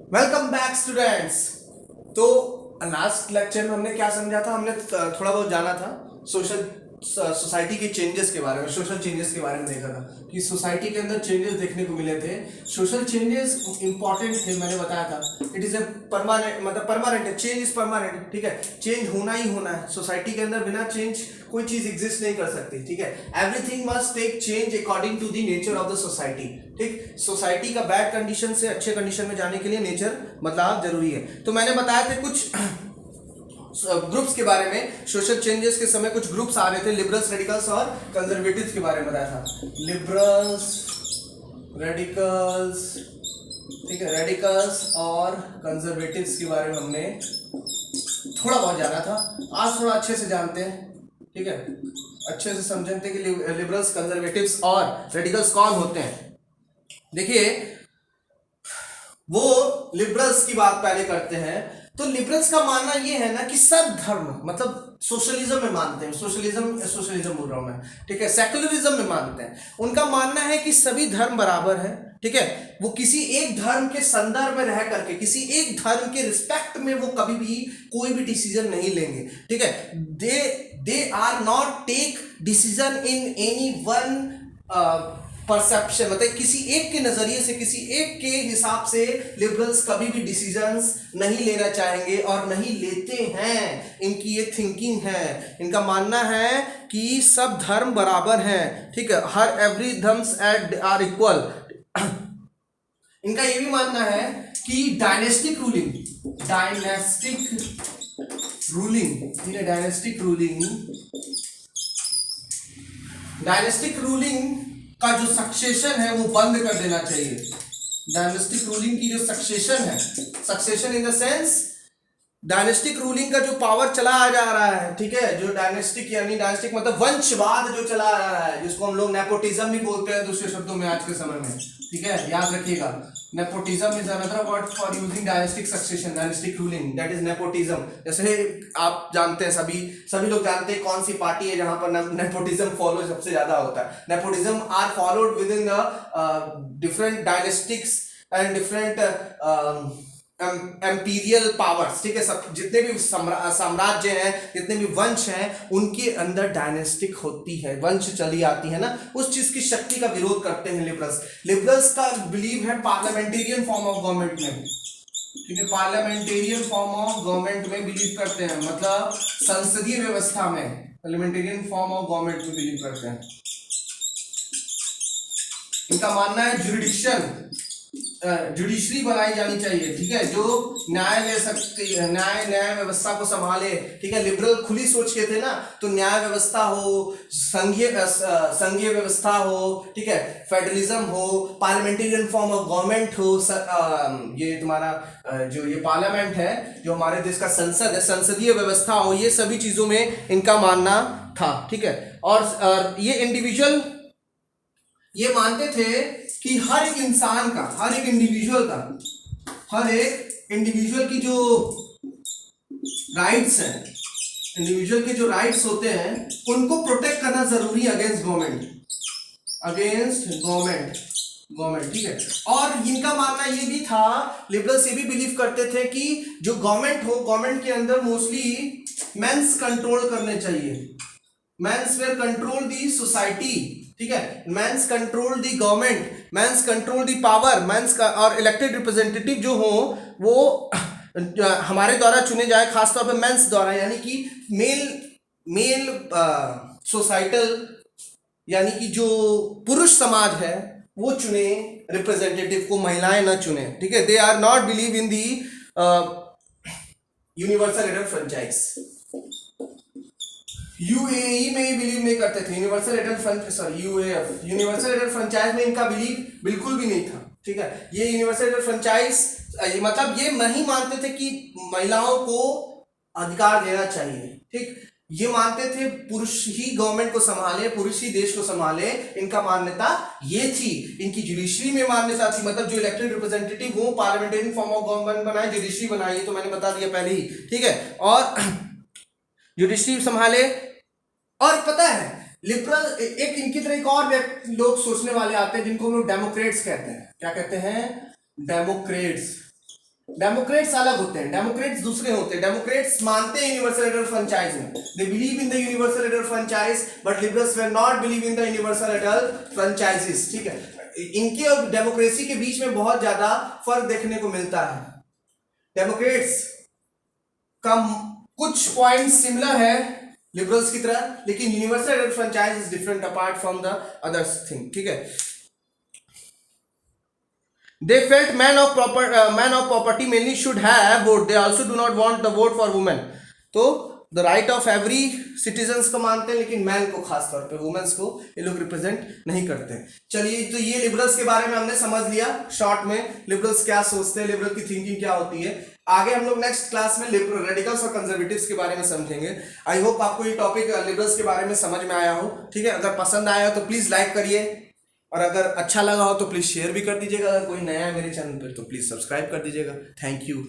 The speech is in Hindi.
Welcome back students. तो लास्ट लेक्चर में हमने क्या समझा था? हमने थोड़ा बहुत जाना था सोसाइटी के चेंजेस के बारे में, सोशल चेंजेस के बारे में देखा था कि सोसाइटी के अंदर चेंजेस देखने को मिले थे। सोशल चेंजेस इंपॉर्टेंट थे, मैंने बताया था। इट इज ए परमानेंट, मतलब परमानेंट है, चेंज इज परमानेंट। ठीक है, चेंज होना ही होना है सोसाइटी के अंदर। बिना चेंज कोई चीज एग्जिस्ट नहीं कर सकती। ठीक है, everything must take change according to the nature of the society. ठीक, सोसाइटी का बैड कंडीशन से अच्छे कंडीशन में जाने के लिए नेचर बदलाव जरूरी है। तो मैंने बताया था कुछ ग्रुप्स के बारे में। सोशल चेंजेस के समय कुछ ग्रुप्स आ रहे थे, लिबरल्स, रेडिकल्स और कंजर्वेटिव्स के बारे में बताया था। लिबरल्स, रेडिकल्स, ठीक है, रेडिकल्स और कंजर्वेटिव्स के बारे में हमने थोड़ा बहुत जाना था। आज थोड़ा अच्छे से जानते हैं। ठीक है, अच्छे से समझते हैं कि लिबरल्स, कंजर्वेटिव्स और रेडिकल्स कौन होते हैं। देखिए, वो लिबरल्स की बात पहले करते हैं। तो लिबरल्स का मानना ये है ना कि सब धर्म, मतलब सोशलिज्म में मानते हैं, सोशलिज्म बोल रहा हूं मैं, ठीक है, सेकुलरिज्म में मानते हैं। उनका मानना है कि सभी धर्म बराबर है। ठीक है, वो किसी एक धर्म के संदर्भ में रह करके, किसी एक धर्म के रिस्पेक्ट में वो कभी भी कोई भी डिसीजन नहीं लेंगे। ठीक है, they are not take decision in any one perception, मतलब किसी एक के नजरिए से, किसी एक के हिसाब से लिबरल्स कभी भी डिसीजंस नहीं लेना चाहेंगे और नहीं लेते हैं। इनकी ये थिंकिंग है, इनका मानना है कि सब धर्म बराबर हैं। ठीक है, हर एवरी धर्म्स आर इक्वल। इनका ये भी मानना है कि डायनेस्टिक रूलिंग, ठीक है, डायनेस्टिक रूलिंग का जो सक्सेशन है वो बंद कर देना चाहिए। डायनेस्टिक रूलिंग की जो सक्सेशन है, succession in the sense dynastic ruling का जो पावर चला आ जा रहा है। ठीक है, जो डायनेस्टिक यानी डायनेस्टिक मतलब वंशवाद जो चला आ रहा है, जिसको हम लोग नेपोटिज्म भी बोलते हैं दूसरे शब्दों में आज के समय में। ठीक है, याद रखिएगा, nepotism is another word for using dynastic succession, dynastic ruling, that is nepotism. जैसे आप जानते हैं, सभी लोग जानते हैं कौन सी पार्टी है जहां पर नेपोटिज्म फॉलो सबसे ज्यादा होता है। Nepotism are followed within the different dynastics and different imperial powers. ठीक है, सब जितने भी साम्राज्य हैं, जितने भी वंश हैं, उनके अंदर डायनेस्टिक होती है, वंश चली आती है ना, उस चीज की शक्ति का विरोध करते हैं लिबरल्स। लिबरल्स का बिलीव है पार्लियामेंटेरियन फॉर्म ऑफ गवर्नमेंट में। ठीक है, पार्लियामेंटेरियन फॉर्म ऑफ गवर्नमेंट में बिलीव करते हैं, मतलब संसदीय व्यवस्था में, पार्लियामेंटेरियन फॉर्म ऑफ गवर्नमेंट में बिलीव करते हैं। इनका मानना है जुडिशरी बनाई जानी चाहिए। ठीक है, जो न्याय ले सकती है, न्याय व्यवस्था को संभाले। ठीक है, लिबरल खुली सोच के थे ना, तो न्याय व्यवस्था हो, संघीय व्यवस्था हो, ठीक है, फेडरलिज्म हो, पार्लियामेंटेरियन फॉर्म ऑफ गवर्नमेंट हो, ये तुम्हारा जो ये पार्लियामेंट है, जो हमारे देश का संसद है, संसदीय व्यवस्था हो, ये सभी चीजों में इनका मानना था। ठीक है, और ये इंडिविजुअल ये मानते थे कि हर एक इंसान का, हर एक इंडिविजुअल की जो राइट्स हैं, इंडिविजुअल के जो राइट्स होते हैं, उनको प्रोटेक्ट करना जरूरी है अगेंस्ट गवर्नमेंट। ठीक है, और इनका मानना ये भी था, लिबरल्स ये भी बिलीव करते थे कि जो गवर्नमेंट के अंदर मोस्टली मेंस कंट्रोल करने चाहिए। Men's will control the society. ठीक है, men's control the government, men's control the power, men's का और इलेक्टेड रिप्रेजेंटेटिव जो हो वो हमारे द्वारा चुने जाए, खासतौर पे मेंस द्वारा, यानी कि मेल सोसाइटल, यानी कि जो पुरुष समाज है वो चुने रिप्रेजेंटेटिव को, महिलाएं ना चुने। ठीक है, they are not believe in the universal adult franchise. UAE में ही बिलीव नहीं करते थे, यूनिवर्सल एडल्ट फ्रेंचाइज में इनका बिलीव बिल्कुल भी नहीं था। ठीक है, ये यूनिवर्सल एडल्ट फ्रेंचाइज मतलब ये नहीं मानते थे कि महिलाओं को अधिकार देना चाहिए। ठीक, ये मानते थे पुरुष ही गवर्नमेंट को संभाले, पुरुष ही देश को संभाले। इनका मान्यता ये थी। इनकी जुडिशरी में मान्यता थी, मतलब जो इलेक्टेड रिप्रेजेंटेटिव हो, पार्लियामेंटेरियन फॉर्म ऑफ गवर्नमेंट बनाए, जुडिशरी बनाई, तो मैंने बता दिया पहले ही। ठीक है, और जुडिशरी संभाले। और पता है, लिबरल एक इनकी तरह एक और लोग सोचने वाले आते हैं, जिनको हम लोग डेमोक्रेट्स कहते हैं। क्या कहते हैं? डेमोक्रेट्स। डेमोक्रेट्स अलग होते हैं, डेमोक्रेट्स दूसरे होते हैं। डेमोक्रेट्स मानते हैं यूनिवर्सल एडल्ट फ्रेंचाइज में, they believe in the universal adult franchise, but liberals way not believe in the universal adult franchises. ठीक है, इनके और डेमोक्रेसी के बीच में बहुत ज्यादा फर्क देखने को मिलता है। डेमोक्रेट्स का कुछ पॉइंट सिमिलर है लिबरल्स की तरह, लेकिन universal adult franchise is different apart from the others thing. ठीक है, they felt man of property mainly should have vote, they also do not want the vote for women। तो the right of every citizens को मानते हैं, लेकिन मैन को खास तौर पे, वुमेन्स को ये लोग रिप्रेजेंट नहीं करते हैं। चलिए, तो ये लिबरल्स के बारे में हमने समझ लिया शॉर्ट में, लिबरल्स क्या सोचते हैं, लिबरल की थिंकिंग क्या होती है। आगे हम लोग नेक्स्ट क्लास में रेडिकल्स और कंजर्वेटिव्स के बारे में समझेंगे। आई होप आपको ये टॉपिक लिबरल्स के बारे में समझ में आया हो। ठीक है, अगर पसंद आया हो तो प्लीज लाइक करिए, और अगर अच्छा लगा हो तो प्लीज शेयर भी कर दीजिएगा। अगर कोई नया है मेरे चैनल पर तो प्लीज सब्सक्राइब कर दीजिएगा। Thank you.